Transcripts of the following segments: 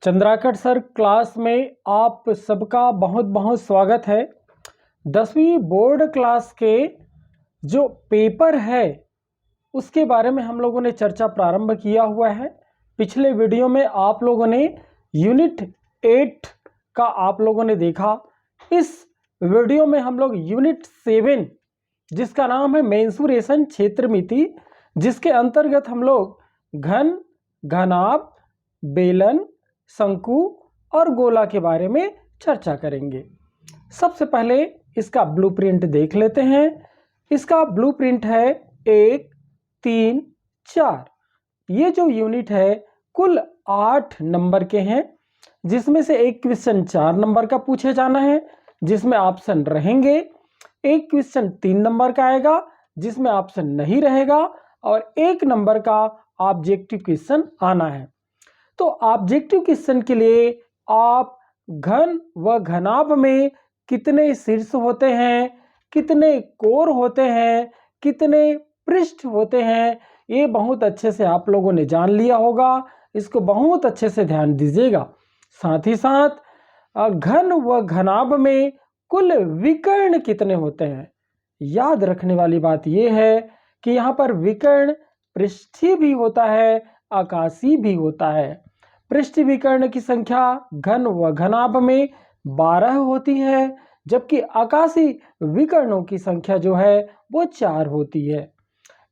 Chandrakar sir class में आप सबका बहुत बहुत स्वागत है। 10वीं बोर्ड क्लास के जो पेपर है उसके बारे में हम लोगों ने चर्चा प्रारंभ किया हुआ है। पिछले वीडियो में आप लोगों ने यूनिट 8 का आप लोगों ने देखा। इस वीडियो में हम लोग यूनिट 7 जिसका नाम है मेंसुरेशन क्षेत्रमिति, जिसके अंतर्गत हम लोग घन, घनाभ, बेलन, शंकु और गोला के बारे में चर्चा करेंगे। सबसे पहले इसका ब्लूप्रिंट देख लेते हैं। इसका ब्लूप्रिंट है 1, 3, 4। ये जो यूनिट है कुल 8 नंबर के हैं, जिसमें से एक क्वेश्चन 4 नंबर का पूछे जाना है जिसमें ऑप्शन रहेंगे। एक क्वेश्चन 3 नंबर का आएगा जिसमें ऑप्शन नहीं रहेगा, और 1 नंबर का ऑब्जेक्टिव क्वेश्चन आना है। तो ऑब्जेक्टिव क्वेश्चन के लिए आप घन व घनाभ में कितने शीर्ष होते हैं, कितने कोर होते हैं, कितने पृष्ठ होते हैं, ये बहुत अच्छे से आप लोगों ने जान लिया होगा। इसको बहुत अच्छे से ध्यान दीजिएगा। साथ ही साथ घन व घनाभ में कुल विकर्ण कितने होते हैं। याद रखने वाली बात यह है कि यहाँ पर विकर्ण पृष्ठीय भी होता है, आकाशीय भी होता है। पृष्ठीय विकर्ण की संख्या घन व घनाभ में 12 होती है, जबकि आकाशीय विकर्णों की संख्या जो है वो 4 होती है।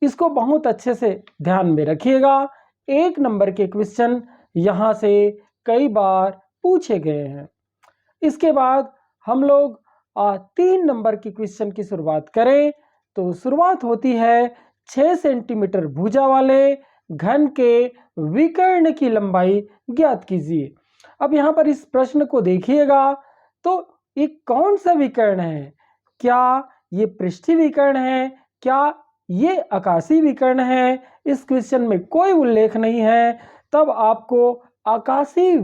इसको बहुत अच्छे से ध्यान में रखिएगा। 1 नंबर के क्वेश्चन यहाँ से कई बार पूछे गए हैं। इसके बाद हम लोग 3 नंबर की क्वेश्चन की शुरुआत करें तो शुरुआत होती है 6 सेंटीमीटर भुजा वाले घन के विकर्ण की लंबाई ज्ञात कीजिए। अब यहाँ पर इस प्रश्न को देखिएगा तो ये कौन सा विकर्ण है? क्या ये पृष्ठीय विकर्ण है? क्या ये आकाशीय विकर्ण है? इस क्वेश्चन में कोई उल्लेख नहीं है। तब आपको आकाशीय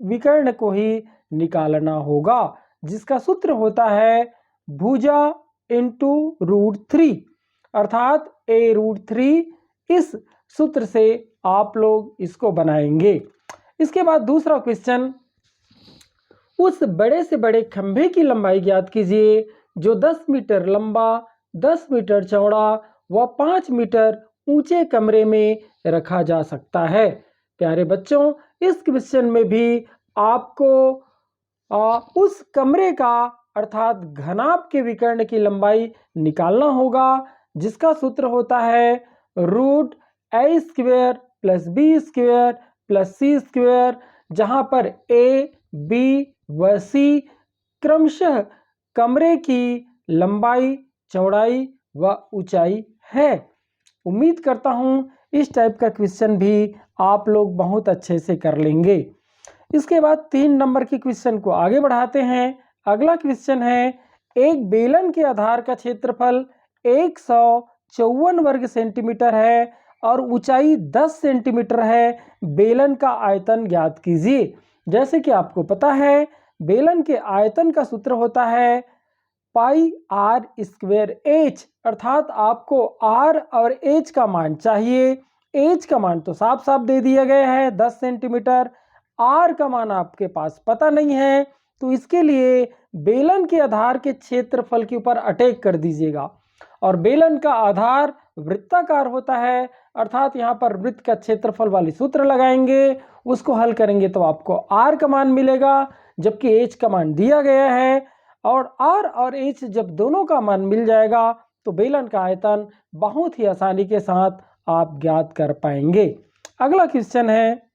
विकर्ण को ही निकालना होगा, जिसका सूत्र होता है भुजा इंटू √3 अर्थात a√3। इस सूत्र से आप लोग इसको बनाएंगे। इसके बाद दूसरा क्वेश्चन, उस बड़े से बड़े खंभे की लंबाई ज्ञात कीजिए जो 10 मीटर लंबा, 10 मीटर चौड़ा व 5 मीटर ऊंचे कमरे में रखा जा सकता है। प्यारे बच्चों, इस क्वेश्चन में भी आपको उस कमरे का अर्थात घनाभ के विकर्ण की लंबाई निकालना होगा, जिसका सूत्र होता है √a² + b² + c², जहां पर a, b व c क्रमशः कमरे की लंबाई, चौड़ाई व ऊंचाई है। उम्मीद करता हूं इस टाइप का क्वेश्चन भी आप लोग बहुत अच्छे से कर लेंगे। इसके बाद 3 नंबर की क्वेश्चन को आगे बढ़ाते हैं। अगला क्वेश्चन है, एक बेलन के आधार का क्षेत्रफल 154 वर्ग सेंटीमीटर है और ऊंचाई 10 सेंटीमीटर है। बेलन का आयतन ज्ञात कीजिए। जैसे कि आपको पता है बेलन के आयतन का सूत्र होता है πr²h, अर्थात आपको r और h का मान चाहिए। h का मान तो साफ साफ दे दिया गया है 10 सेंटीमीटर। r का मान आपके पास पता नहीं है, तो इसके लिए बेलन के आधार के क्षेत्रफल के ऊपर अटैक कर दीजिएगा। और बेलन का आधार वृत्ताकार होता है, अर्थात यहाँ पर वृत्त का क्षेत्रफल वाली सूत्र लगाएंगे, उसको हल करेंगे तो आपको r का मान मिलेगा, जबकि h का मान दिया गया है। और r और h जब दोनों का मान मिल जाएगा तो बेलन का आयतन बहुत ही आसानी के साथ आप ज्ञात कर पाएंगे। अगला क्वेश्चन है,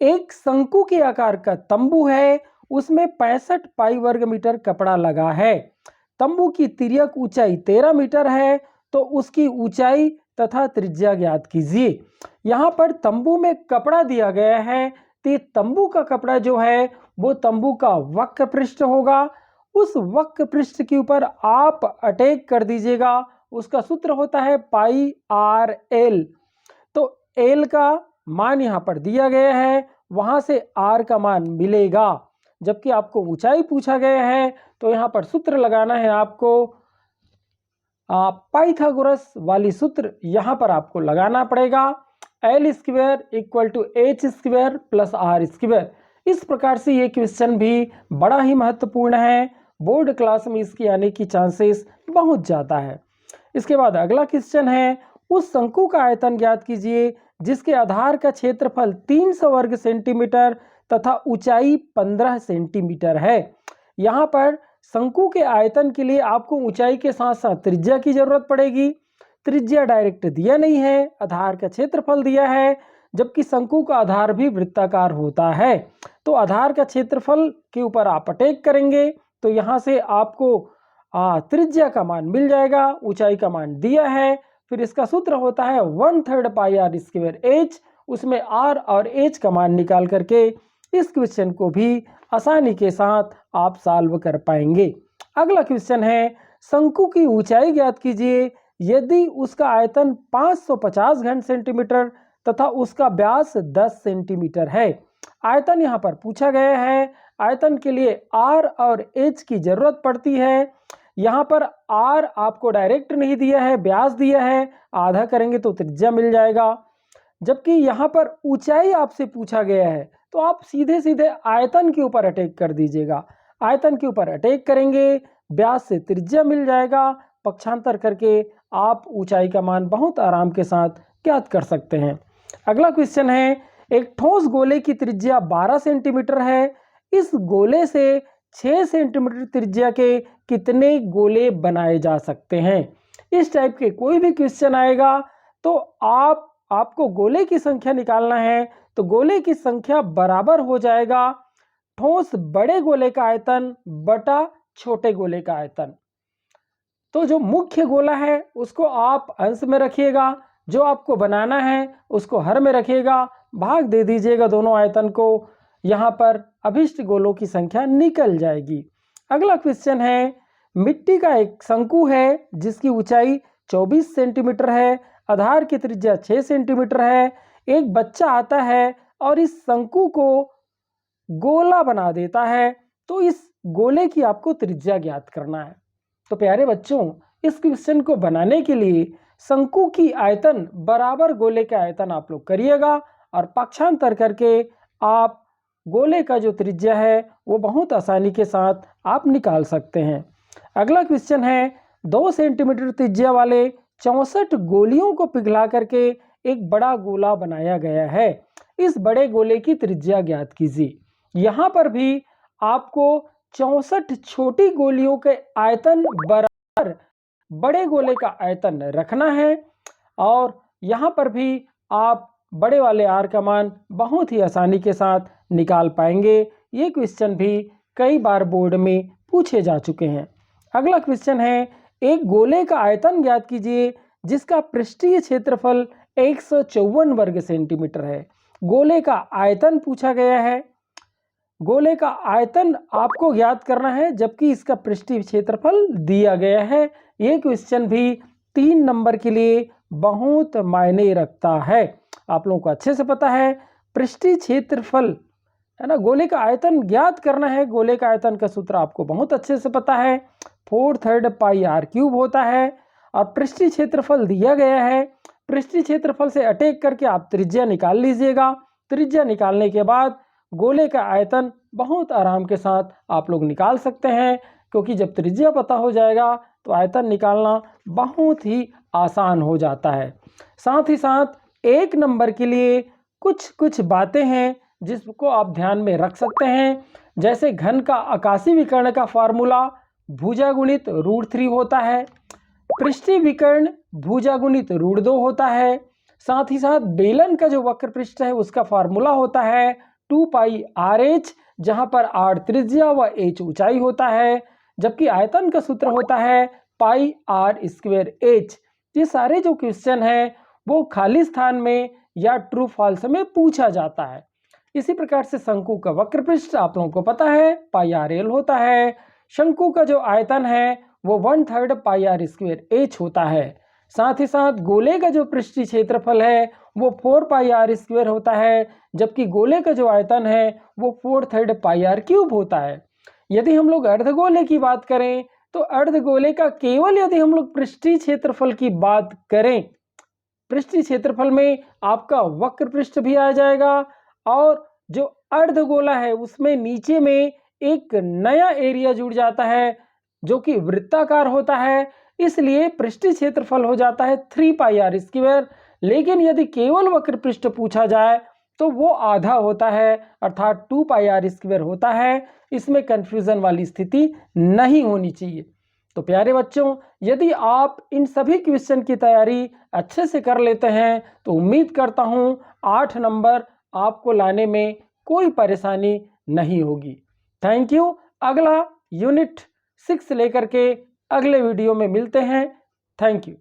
एक शंकु के आकार का तंबू है, उसमें 65 पाई वर्ग मीटर कपड़ा लगा है। तंबू की तिर्यक ऊंचाई 13 मीटर है, तो उसकी ऊंचाई तथा त्रिज्या ज्ञात कीजिए। यहाँ पर तंबू में कपड़ा दिया गया है, तो तंबू का कपड़ा जो है वो तंबू का वक्र पृष्ठ होगा। उस वक्र पृष्ठ के ऊपर आप अटैक कर दीजिएगा। उसका सूत्र होता है πr_l। तो l का मान यहाँ पर दिया गया है, वहां से r का मान मिलेगा। जबकि आपको ऊंचाई पूछा गया है तो यहाँ पर सूत्र लगाना है आपको, पाइथागोरस वाली सूत्र यहाँ पर आपको लगाना पड़ेगा। L square equal to H square plus R square. इस प्रकार से ये क्वेश्चन भी बड़ा ही महत्वपूर्ण है, बोर्ड क्लास में इसके आने की चांसेस बहुत ज़्यादा है। इसके बाद अगला क्वेश्चन है, उस शंकु का आयतन ज्ञात कीजिए जिसके आधार का क्षेत्रफल 300 वर्ग सेंटीमीटर तथा ऊंचाई 15 सेंटीमीटर है। यहाँ पर शंकु के आयतन के लिए आपको ऊंचाई के साथ साथ त्रिज्या की जरूरत पड़ेगी। त्रिज्या डायरेक्ट दिया नहीं है, आधार का क्षेत्रफल दिया है, जबकि शंकु का आधार भी वृत्ताकार होता है। तो आधार का क्षेत्रफल के ऊपर आप अटैक करेंगे तो यहाँ से आपको त्रिज्या का मान मिल जाएगा, ऊंचाई का मान दिया है। फिर इसका सूत्र होता है 1/3 पाई आर स्क्वायर एच, उसमें आर और एच का मान निकाल करके इस क्वेश्चन को भी आसानी के साथ आप सॉल्व कर पाएंगे। अगला क्वेश्चन है, शंकु की ऊंचाई ज्ञात कीजिए यदि उसका आयतन 550 घन सेंटीमीटर तथा उसका व्यास 10 सेंटीमीटर है। आयतन यहाँ पर पूछा गया है, आयतन के लिए आर और एच की जरूरत पड़ती है। यहाँ पर आर आपको डायरेक्ट नहीं दिया है, व्यास दिया है, आधा करेंगे तो त्रिज्या मिल जाएगा। जबकि यहाँ पर ऊंचाई आपसे पूछा गया है तो आप सीधे सीधे आयतन के ऊपर अटैक कर दीजिएगा। आयतन के ऊपर अटैक करेंगे, व्यास से त्रिज्या मिल जाएगा, पक्षांतर करके आप ऊंचाई का मान बहुत आराम के साथ ज्ञात कर सकते हैं। अगला क्वेश्चन है, एक ठोस गोले की त्रिज्या 12 सेंटीमीटर है, इस गोले से 6 सेंटीमीटर त्रिज्या के कितने गोले बनाए जा सकते हैं। इस टाइप के कोई भी क्वेश्चन आएगा तो आपको गोले की संख्या निकालना है, तो गोले की संख्या बराबर हो जाएगा ठोस बड़े गोले का आयतन बटा छोटे गोले का आयतन। तो जो मुख्य गोला है उसको आप अंश में रखिएगा, जो आपको बनाना है उसको हर में रखिएगा, भाग दे दीजिएगा दोनों आयतन को, यहाँ पर अभिष्ट गोलों की संख्या निकल जाएगी। अगला क्वेश्चन है, मिट्टी का एक शंकु है जिसकी ऊंचाई 24 सेंटीमीटर है, आधार की त्रिज्या 6 सेंटीमीटर है। एक बच्चा आता है और इस शंकु को गोला बना देता है, तो इस गोले की आपको त्रिज्या ज्ञात करना है। तो प्यारे बच्चों, इस क्वेश्चन को बनाने के लिए शंकु की आयतन बराबर गोले के आयतन आप लोग करिएगा और पक्षांतर करके आप गोले का जो त्रिज्या है वो बहुत आसानी के साथ आप निकाल सकते हैं। अगला क्वेश्चन है, 2 सेंटीमीटर त्रिज्या वाले 64 गोलियों को पिघला करके एक बड़ा गोला बनाया गया है, इस बड़े गोले की त्रिज्या ज्ञात कीजिए। यहाँ पर भी आपको 64 छोटी गोलियों के आयतन बराबर बड़े गोले का आयतन रखना है और यहाँ पर भी आप बड़े वाले आर का मान बहुत ही आसानी के साथ निकाल पाएंगे। ये क्वेश्चन भी कई बार बोर्ड में पूछे जा चुके हैं। अगला क्वेश्चन है, एक गोले का आयतन ज्ञात कीजिए जिसका पृष्ठीय क्षेत्रफल 154 वर्ग सेंटीमीटर है। गोले का आयतन पूछा गया है, गोले का आयतन आपको ज्ञात करना है जबकि इसका पृष्ठीय क्षेत्रफल दिया गया है। ये क्वेश्चन भी 3 नंबर के लिए बहुत मायने रखता है। आप लोगों को अच्छे से पता है पृष्ठीय क्षेत्रफल है ना, गोले का आयतन ज्ञात करना है। गोले का आयतन का सूत्र आपको बहुत अच्छे से पता है, 4/3 पाई आर क्यूब होता है और पृष्ठीय क्षेत्रफल दिया गया है। पृष्ठीय क्षेत्रफल से अटैक करके आप त्रिज्या निकाल लीजिएगा। त्रिज्या निकालने के बाद गोले का आयतन बहुत आराम के साथ आप लोग निकाल सकते हैं, क्योंकि जब त्रिज्या पता हो जाएगा तो आयतन निकालना बहुत ही आसान हो जाता है। साथ ही साथ 1 नंबर के लिए कुछ बातें हैं जिसको आप ध्यान में रख सकते हैं, जैसे घन का आकाशीय विकर्ण का फार्मूला भुजा गुणित √3 होता है, पृष्ठीय विकर्ण भुजा गुणित √2 होता है। साथ ही साथ बेलन का जो वक्र पृष्ठ है उसका फार्मूला होता है 2 पाई आर एच, जहाँ पर आर त्रिज्या व एच ऊंचाई होता है, जबकि आयतन का सूत्र होता है पाई आर स्क्वायर एच। ये सारे जो क्वेश्चन हैं वो खाली स्थान में या ट्रू फॉल्स में पूछा जाता है। इसी प्रकार से शंकु का वक्र पृष्ठ आप लोगों को पता है पाई आर एल होता है। शंकु का जो आयतन है वो 1/3 पाई आर स्क्वायर एच होता है। साथ ही साथ गोले का जो पृष्ठीय क्षेत्रफल है वो 4 पाई आर स्क्वायर होता है, जबकि गोले का जो आयतन है वो 4/3 पाई आर क्यूब होता है। यदि हम लोग अर्धगोले की बात करें तो अर्धगोले का केवल यदि हम लोग पृष्ठीय क्षेत्रफल की बात करें पृष्ठीय क्षेत्रफल में आपका वक्र पृष्ठ भी आ जाएगा और जो अर्धगोला है उसमें नीचे में एक नया एरिया जुड़ जाता है जो कि वृत्ताकार होता है, इसलिए पृष्ठीय क्षेत्रफल हो जाता है 3πr²। लेकिन यदि केवल वक्र पृष्ठ पूछा जाए तो वो आधा होता है अर्थात 2πr² होता है। इसमें कंफ्यूजन वाली स्थिति नहीं होनी चाहिए। तो प्यारे बच्चों, यदि आप इन सभी क्वेश्चन की तैयारी अच्छे से कर लेते हैं तो उम्मीद करता हूं 8 नंबर आपको लाने में कोई परेशानी नहीं होगी। Thank you. अगला यूनिट 6 लेकर के अगले वीडियो में मिलते हैं। Thank you.